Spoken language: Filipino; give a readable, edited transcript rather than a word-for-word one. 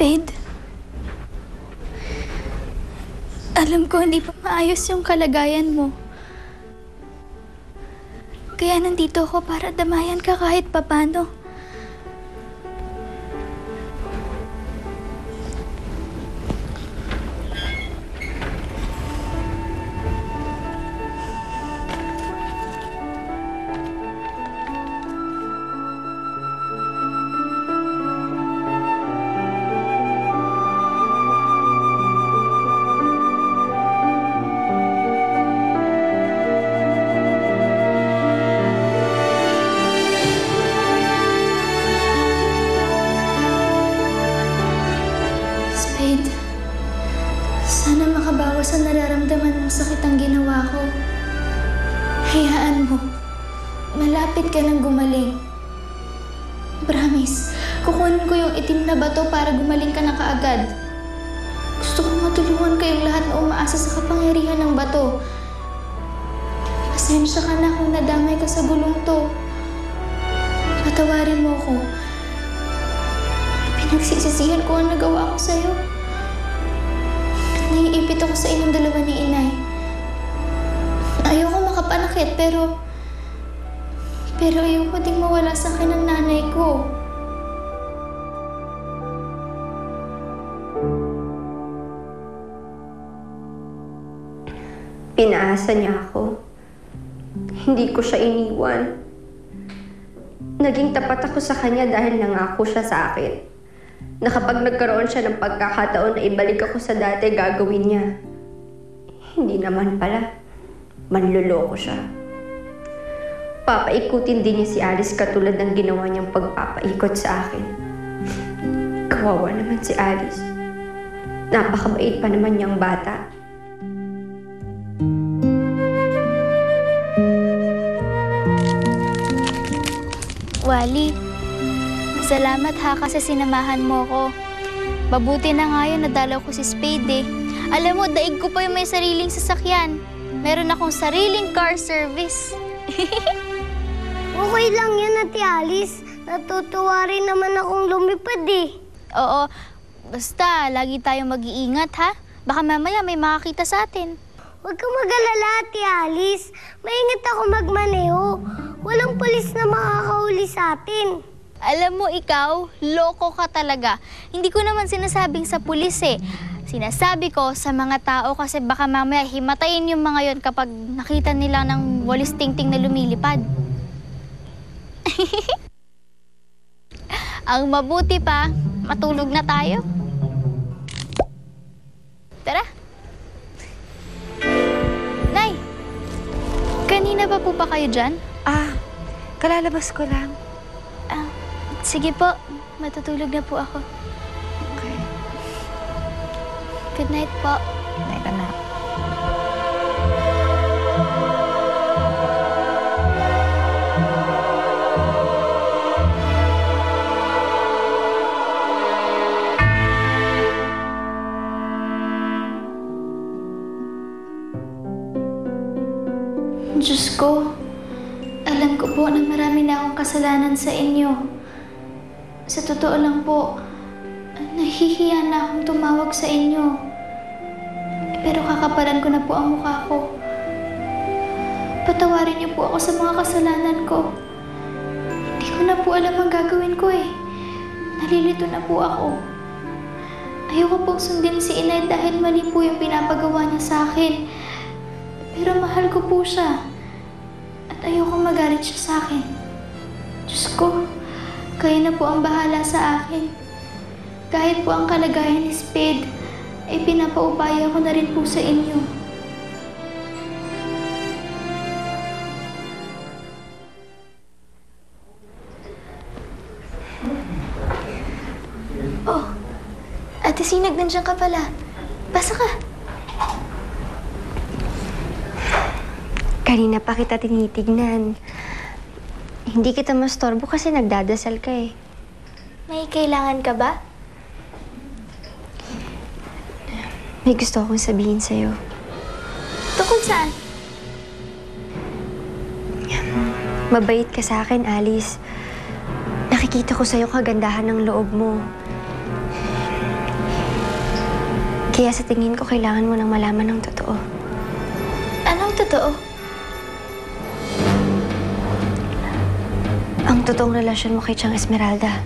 Spade, alam ko hindi pa maayos yung kalagayan mo. Kaya nandito ako para damayan ka kahit papano. Sana makabawas ang nararamdaman mong sakit ang ginawa ko. Hayaan mo. Malapit ka nang gumaling. Promise, kukunin ko yung itim na bato para gumaling ka na kaagad. Gusto kong matulungan kayong lahat na umaasa sa kapangyarihan ng bato. Pasensya ka na kung nadamay ka sa gulong to. Patawarin mo ko. Pinagsisisihan ko ang nagawa ko sa'yo. Naiipit ako sa inyong dalawa ni Inay. Ayoko makapanakit, pero ayoko ding mawala sa akin ang nanay ko. Pinaasa niya ako. Hindi ko siya iniwan. Naging tapat ako sa kanya dahil nangako siya sa akin na kapag nagkaroon siya ng pagkakataon na ibalik ako sa dati, gagawin niya. Hindi naman pala. Manloloko siya. Papaikutin din niya si Alice katulad ng ginawa niyang pagpapaikot sa akin. Kawawa naman si Alice. Napakabait pa naman niyang bata. Wally, salamat ha kasi sinamahan mo ko. Mabuti na nga yun, nadalaw ko si Spade eh. Alam mo, daig ko pa yung may sariling sasakyan. Meron akong sariling car service. Okay lang yan, Ate Alice. Natutuwa rin naman akong lumipad eh. Oo, basta lagi tayong mag-iingat ha. Baka mamaya may makakita sa atin. Huwag kang mag-alala, Ate Alice. Maingat ako magmaneho. Walang pulis na makakahuli sa atin. Alam mo ikaw, loko ka talaga. Hindi ko naman sinasabing sa pulis eh. Sinasabi ko sa mga tao kasi baka mamaya himatayin yung mga yon kapag nakita nila ng walis tingting na lumilipad. Ang mabuti pa, matulog na tayo. Tara. Nay, kanina pa po ba kayo dyan? Kalalabas ko lang. Sige po, matutulog na po ako. Okay. Good night po. Night, anak. Diyos ko, alam ko po na marami na akong kasalanan sa inyo. Sa totoo lang po, nahihiya na akong tumawag sa inyo. Pero kakapalan ko na po ang mukha ko. Patawarin niyo po ako sa mga kasalanan ko. Hindi ko na po alam ang gagawin ko eh. Nalilito na po ako. Ayoko pong sundin si Inay dahil mali po yung pinapagawa niya sa akin. Pero mahal ko po siya. At ayoko magalit siya sa akin. Diyos ko, kayo na po ang bahala sa akin. Kahit po ang kalagayan ni Spade, ay pinapaubaya ko na rin po sa inyo. Oh, Ate Sinag, nandiyan ka pala. Basa ka. Kanina pa kita tinitignan. Hindi kita mastorbo kasi nagdadasal ka eh. May kailangan ka ba? May gusto akong sabihin sa'yo. Tungkol saan? Mabait ka sa akin, Alice. Nakikita ko sa'yo kagandahan ng loob mo. Kaya sa tingin ko, kailangan mo nang malaman ng totoo. Anong totoo? Ang totoong relasyon mo kay Chang Esmeralda.